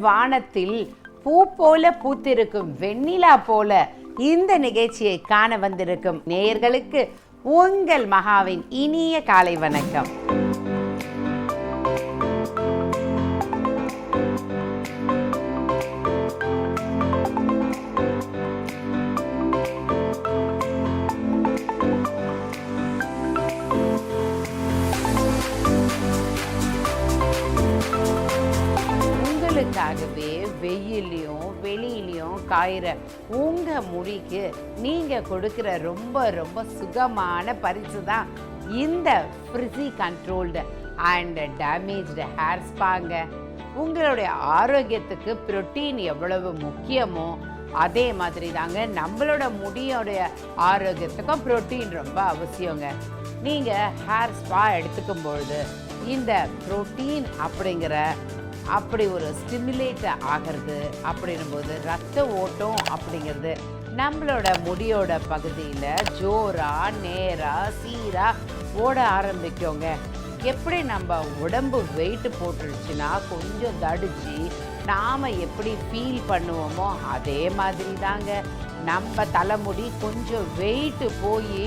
வானத்தில் பூ போல பூத்திருக்கும் வெண்ணிலா போல இந்த நிகழ்ச்சியை காண வந்திருக்கும் நேயர்களுக்கு உங்கள் மகாவின் இனிய காலை வணக்கம். உங்களுக்காகவே வெயிலையும் வெளியிலையும் காயிற உங்க முடிக்கு நீங்க கொடுக்கிற ரொம்ப ரொம்ப சுகமான பரிசு தான் இந்த frizzy controlled and damaged hair ஸ்பாங்க. உங்களுடைய ஆரோக்கியத்துக்கு புரோட்டீன் எவ்வளவு முக்கியமோ அதே மாதிரி தாங்க நம்மளோட முடியோடைய ஆரோக்கியத்துக்கும் புரோட்டீன் ரொம்ப அவசியங்க. நீங்கள் ஹேர் ஸ்பா எடுத்துக்கும் பொழுது இந்த புரோட்டீன் அப்படிங்கிற அப்படி ஒரு ஸ்டிமுலேட் ஆகிறது அப்படின்னும் போது ரத்த ஓட்டம் அப்படிங்கிறது நம்மளோட முடியோட பகுதியில் ஜோராக நேராக சீராக ஓட ஆரம்பிக்குங்க. எப்படி நம்ம உடம்பு வெயிட் போட்டுருச்சுன்னா கொஞ்சம் தடிச்சு நாம் எப்படி ஃபீல் பண்ணுவோமோ அதே மாதிரி தாங்க நம்ம தலைமுடி கொஞ்சம் வெயிட்டு போய்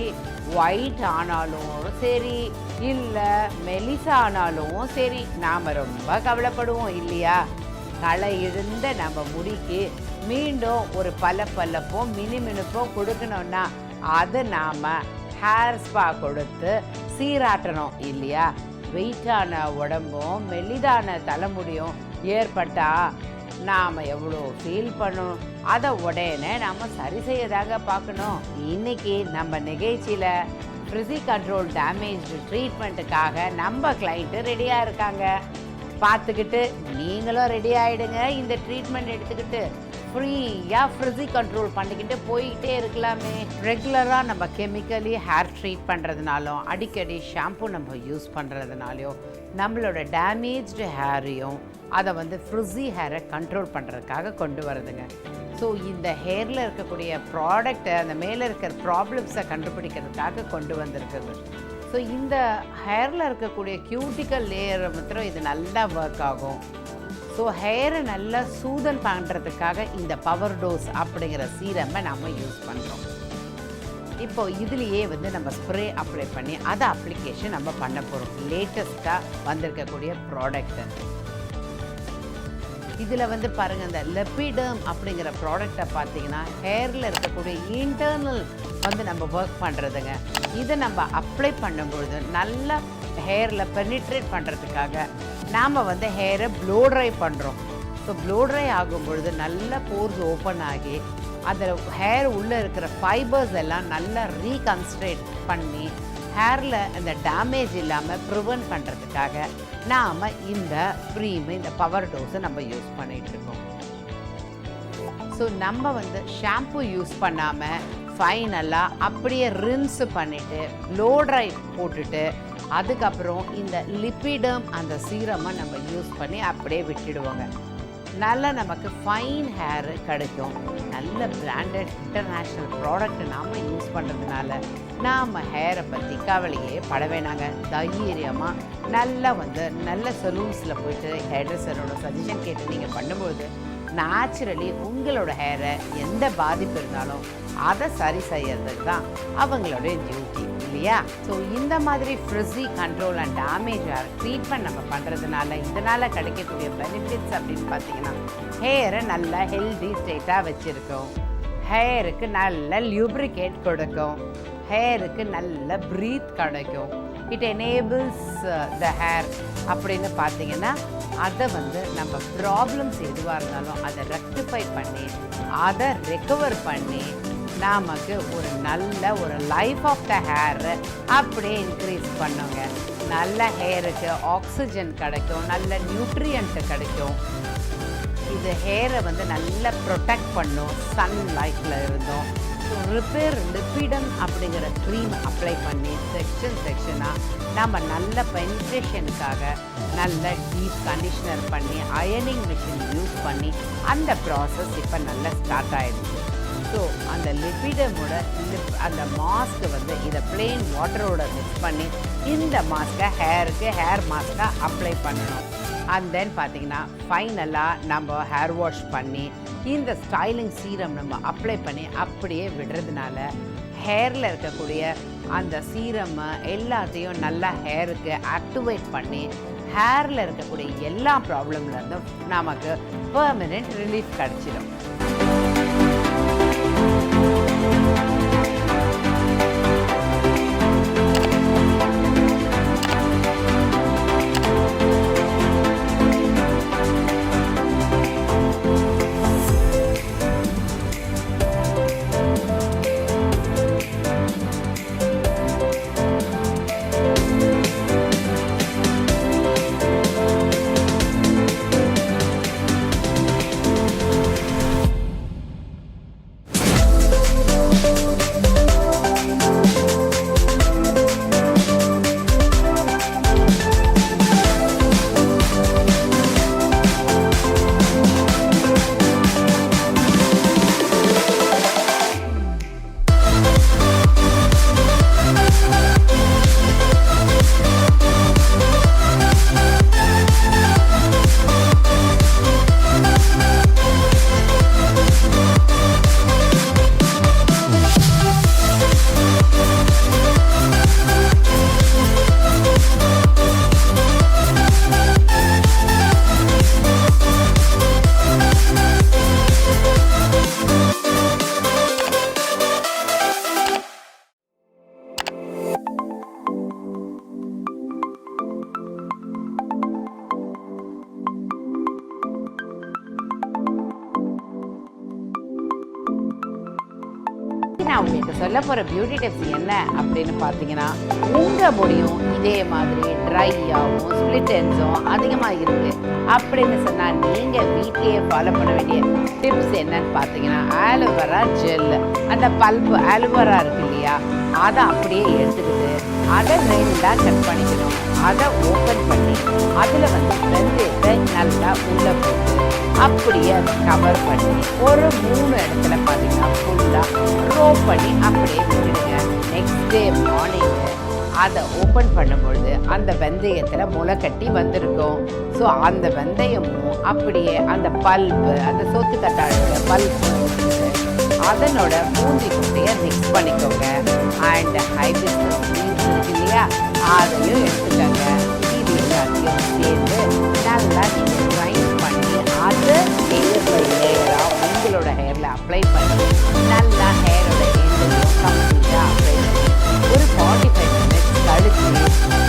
ஒயிட் ஆனாலும் சரி இல்லை மெலிசா ஆனாலும் சரி நாம் ரொம்ப கவலைப்படுவோம் இல்லையா? களை இழுந்த நம்ம முடிக்கு மீண்டும் ஒரு பளபளப்போ மினுமினுப்போ கொடுக்கணும்னா அதை நாம் ஹேர் ஸ்பா கொடுத்து சீராட்டணும் இல்லையா? வெயிட்டான உடம்பும் மெலிதான தலைமுடியும் ஏற்பட்டால் நாம் எவ்வளோ ஃபீல் பண்ணணும், அதை உடனே நாம் சரி செய்யதாக பார்க்கணும். இன்றைக்கி நம்ம நிகழ்ச்சியில் ஃப்ரிஸி கண்ட்ரோல் டேமேஜ்டு ட்ரீட்மெண்ட்டுக்காக நம்ம கிளைண்ட்டு ரெடியாக இருக்காங்க. பார்த்துக்கிட்டு நீங்களும் ரெடி ஆகிடுங்க. இந்த ட்ரீட்மெண்ட் எடுத்துக்கிட்டு ஃப்ரீயாக ஃப்ரிஸி கண்ட்ரோல் பண்ணிக்கிட்டு போய்கிட்டே இருக்கலாமே. ரெகுலராக நம்ம கெமிக்கலி ஹேர் ட்ரீட் பண்ணுறதுனாலும் அடிக்கடி ஷாம்பு நம்ம யூஸ் பண்ணுறதுனாலையோ நம்மளோட டேமேஜ்டு ஹேரையும் அதை ஃப்ரிஸி ஹேரை கண்ட்ரோல் பண்ணுறதுக்காக கொண்டு வருதுங்க. ஸோ இந்த ஹேரில் இருக்கக்கூடிய ப்ராடக்டை அந்த மேலே இருக்கிற ப்ராப்ளம்ஸை கண்டுபிடிக்கிறதுக்காக கொண்டு வந்திருக்குது. ஸோ இந்த ஹேரில் இருக்கக்கூடிய கியூட்டிக்கல் லேயரை மாத்திரம் இது நல்லா ஒர்க் ஆகும். ஸோ ஹேரை நல்லா சூதன் பண்ணுறதுக்காக இந்த பவர் டோஸ் அப்படிங்கிற சீரமை நம்ம யூஸ் பண்ணுறோம். இப்போது இதுலேயே நம்ம ஸ்ப்ரே அப்ளை பண்ணி அதை அப்ளிகேஷன் நம்ம பண்ண போகிறோம். லேட்டஸ்ட்டாக வந்திருக்கக்கூடிய ப்ராடக்ட்டு இதில் பாருங்கள், இந்த லெப்பிடர்ம் அப்படிங்கிற ப்ராடக்டை பார்த்தீங்கன்னா ஹேரில் இருக்கக்கூடிய இன்டர்னல் நம்ம ஒர்க் பண்ணுறதுங்க. இதை நம்ம அப்ளை பண்ணும்பொழுது நல்லா ஹேரில் பெனிட்ரேட் பண்ணுறதுக்காக நாம் ஹேரை ப்ளோ ட்ரை பண்ணுறோம். ஸோ ப்ளோ ட்ரை ஆகும்பொழுது நல்லா போர்ஸ் ஓப்பன் ஆகி அதில் ஹேர் உள்ளே இருக்கிற ஃபைபர்ஸ் எல்லாம் நல்லா ரீகன்ஸ்ட்ரேட் பண்ணி ஹேரில் அந்த டேமேஜ் இல்லாமல் ப்ரிவென்ட் பண்ணுறதுக்காக நாம் இந்த க்ரீமு இந்த பவர் டோஸை நம்ம யூஸ் பண்ணிகிட்ருக்கோம். ஸோ நம்ம ஷாம்பு யூஸ் பண்ணாமல் ஃபைனலாக அப்படியே ரின்ஸ் பண்ணிவிட்டு ப்ளோ ட்ரை போட்டுட்டு அதுக்கப்புறம் இந்த லிப்பிடம் அந்த சீரமை நம்ம யூஸ் பண்ணி அப்படியே விட்டுடுவோங்க. நல்லா நமக்கு ஃபைன் ஹேரு கிடைக்கும். நல்ல பிராண்டட் இன்டர்நேஷ்னல் ப்ராடக்ட் நாம் யூஸ் பண்ணுறதுனால நாம் ஹேரை பற்றி கவலையே பட வேணாங்க. தைரியமாக நல்லா நல்ல சலூன்ஸில் போயிட்டு ஹேர் ட்ரெஸ்ஸரோட சஜஷன் கேட்டு நீங்கள் பண்ணும்போது நேச்சுரலி உங்களோட ஹேரை எந்த பாதிப்பு இருந்தாலும் அதை சரி செய்யறதுக்கு தான் அவங்களுடைய டியூட்டி இல்லையா? ஸோ இந்த மாதிரி frizzy control and damage treatment நம்ம பண்ணுறதுனால இதனால் கிடைக்கக்கூடிய பெனிஃபிட்ஸ் அப்படின்னு பார்த்தீங்கன்னா ஹேரை நல்லா ஹெல்தி ஸ்டேட்டாக வச்சுருக்கோம், ஹேருக்கு நல்ல லியூப்ரிகேட் கொடுக்கும், ஹேருக்கு நல்ல ப்ரீத் கிடைக்கும், இட் எனேபிள்ஸ் த ஹேர் அப்படின்னு பார்த்தீங்கன்னா அதை நம்ம ப்ராப்ளம்ஸ் எதுவாக இருந்தாலும் அதை ரெக்டிஃபை பண்ணி அதை ரெக்கவர் பண்ணி நமக்கு ஒரு நல்ல ஒரு லைஃப் ஆஃப் த ஹேர் அப்படியே இன்க்ரீஸ் பண்ணுங்க. நல்ல ஹேருக்கு ஆக்சிஜன் கிடைக்கும், நல்ல நியூட்ரியன்ட்டு கிடைக்கும். இது ஹேரை நல்லா ப்ரொடெக்ட் பண்ணும் சன் லைட்டில் இருந்தோம். ஸோ ரிப்பேர் லிப்பிடம் அப்படிங்கிற க்ரீம் அப்ளை பண்ணி செக்ஷனாக நம்ம நல்ல பெனிட்ரேஷனுக்காக நல்ல டீப் கண்டிஷ்னர் பண்ணி அயனிங் மிஷின் யூஸ் பண்ணி அந்த ப்ராசஸ் இப்போ நல்லா ஸ்டார்ட் ஆகிடுச்சு. ஸோ அந்த லிப்பிடமோட அந்த மாஸ்க்கு இதை பிளெயின் வாட்டரோட மிக்ஸ் பண்ணி இந்த மாஸ்க்கை ஹேருக்கு ஹேர் மாஸ்க்காக அப்ளை பண்ணணும். அண்ட் தென் பார்த்தீங்கன்னா ஃபைனலாக நம்ம ஹேர் வாஷ் பண்ணி இந்த ஸ்டைலிங் சீரம் நம்ம அப்ளை பண்ணி அப்படியே விடுறதுனால ஹேரில் இருக்கக்கூடிய அந்த சீரம் எல்லாத்தையும் நல்லா ஹேருக்கு ஆக்டிவேட் பண்ணி ஹேரில் இருக்கக்கூடிய எல்லா ப்ராப்ளம்லேருந்தும் நமக்கு பெர்மனெண்ட் ரிலீஃப் கிடச்சிடும். நான் உங்களுக்கு சொல்ல போகிற பியூட்டி டிப்ஸ் என்ன அப்படின்னு பார்த்தீங்கன்னா, உங்கள் முடியும் இதே மாதிரி ட்ரையாகவும் ஸ்ப்ளிட் எண்ட்ஸும் அதிகமாக இருக்குது அப்படின்னு சொன்னால் நீங்கள் வீட்லேயே ஃபாலோ பண்ண வேண்டிய டிப்ஸ் என்னன்னு பார்த்தீங்கன்னா, ஆலோவேரா ஜெல், அந்த பல்ப்பு ஆலோவேரா இருக்கு இல்லையா, அதை அப்படியே எடுத்துக்கிட்டு அதை ரெண்டாக கட் பண்ணிக்கணும். அதை ஓப்பன் பண்ணி அதில் வெந்தயத்தை நல்லா உள்ளே போட்டு அப்படியே கவர் பண்ணி ஒரு 3 இடத்துல பார்த்தீங்கன்னா ஃபுல்லாக ரோப் பண்ணி அப்படியே விட்டுடுங்க. நெக்ஸ்ட் டே மார்னிங்கு அதை ஓப்பன் பண்ணும்பொழுது அந்த வெந்தயத்தில் முளை கட்டி வந்திருக்கும். ஸோ அந்த வெந்தயமும் அப்படியே அந்த பல்ப்பு, அந்த சொத்து கத்தாழோட பல்ப்பு அதனோட பூந்தி குட்டையை மிக்ஸ் பண்ணிக்கோங்க. அண்ட் ஹைபிஸ்கஸ் லீவ்ஸ் இருக்கு இல்லையா, அதையும் எடுத்துக்கோங்க. இது எல்லாத்தையும் சேர்ந்து நல்லா நீங்கள் கிரைண்ட் பண்ணி அதை லேயர் பை லேயராக உங்களோட ஹேரில் அப்ளை பண்ணி நல்லா ஹேரோட எண்டையும் கம்ப்ளீட்டாக அப்ளை பண்ணி ஒரு 45 minutes கழிச்சு